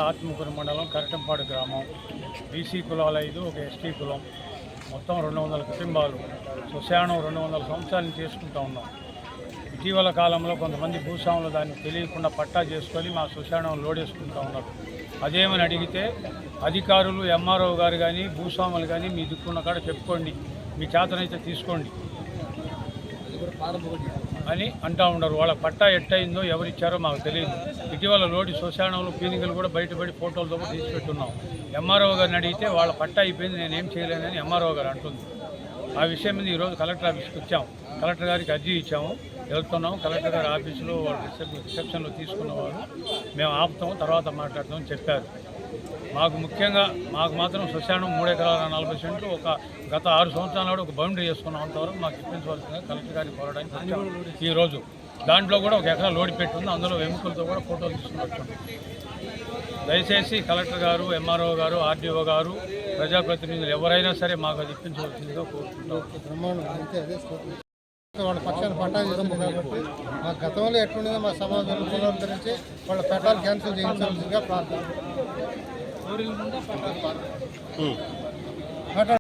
ఆత్మకూరు మండలం కరటంపాడు గ్రామం. బీసీ కులాలు 5, ఒక ఎస్టీ కులం, మొత్తం 200 కుటుంబాలు. శ్మశానం 200 సంవత్సరాల నుంచి చేసుకుంటూ ఉన్నాం. ఇటీవల కాలంలో కొంతమంది భూస్వాములు దాన్ని తెలియకుండా పట్టా చేసుకొని మా శ్మశానం లోడేసుకుంటూ ఉన్నారు. అదేమని అడిగితే అధికారులు, ఎంఆర్ఓ గారు కానీ, భూస్వాములు కానీ మీ దిక్కున్న కాడ చెప్పుకోండి, మీ చేతనైతే తీసుకోండి అని అంటూ ఉండరు. వాళ్ళ పట్టా ఎట్టయిందో ఎవరిచ్చారో మాకు తెలియదు. ఇటీవల లోడి శ్మశానంలో పీనికలు కూడా బయటపడి ఫోటోలతో కూడా తీసిపెట్టున్నాం. ఎంఆర్ఓ గారిని అడిగితే వాళ్ళ పట్టా అయిపోయింది, నేనేం చేయలేనని ఎంఆర్ఓ గారు అంటుంది. ఆ విషయం మీద ఈరోజు కలెక్టర్ ఆఫీస్కి వచ్చాము. కలెక్టర్ గారికి అర్జీ ఇచ్చాము, వెళ్తున్నాము. కలెక్టర్ గారి ఆఫీసులో వాళ్ళు రిసెప్షన్లో తీసుకున్నవారు మేము ఆపుతాము, తర్వాత మాట్లాడతామని చెప్పారు. మాకు ముఖ్యంగా మాత్రం శ్మశానం 3 ఎకరాల 40 సెంట్లు ఒక గత 6 సంవత్సరాల నాడు ఒక బౌండరీ చేసుకున్నాం. అంతవరకు మాకు ఇప్పించవలసిందిగా కలెక్టర్ గారిని కోరడానికి వచ్చాము ఈరోజు. దాంట్లో కూడా 1 ఎకరా లోడి పెట్టుంది, అందులో ఎముకలతో కూడా ఫోటోలు తీసుకుని వచ్చాము. దయచేసి కలెక్టర్ గారు, ఎంఆర్ఓ గారు, ఆర్డీఓ గారు, ప్రజాప్రతినిధులు ఎవరైనా సరే మాకు అది ఇప్పించవలసిందిగా కోరుకుంటాం. వాళ్ళ పక్షాన్ని పట్టా చేస్తుంది కాబట్టి మా గతంలో ఎట్లుండదో మా సమాజంలో పునరుద్ధరించి వాళ్ళ పట్టాలు క్యాన్సిల్ చేయించవలసిందిగా ప్రార్థన.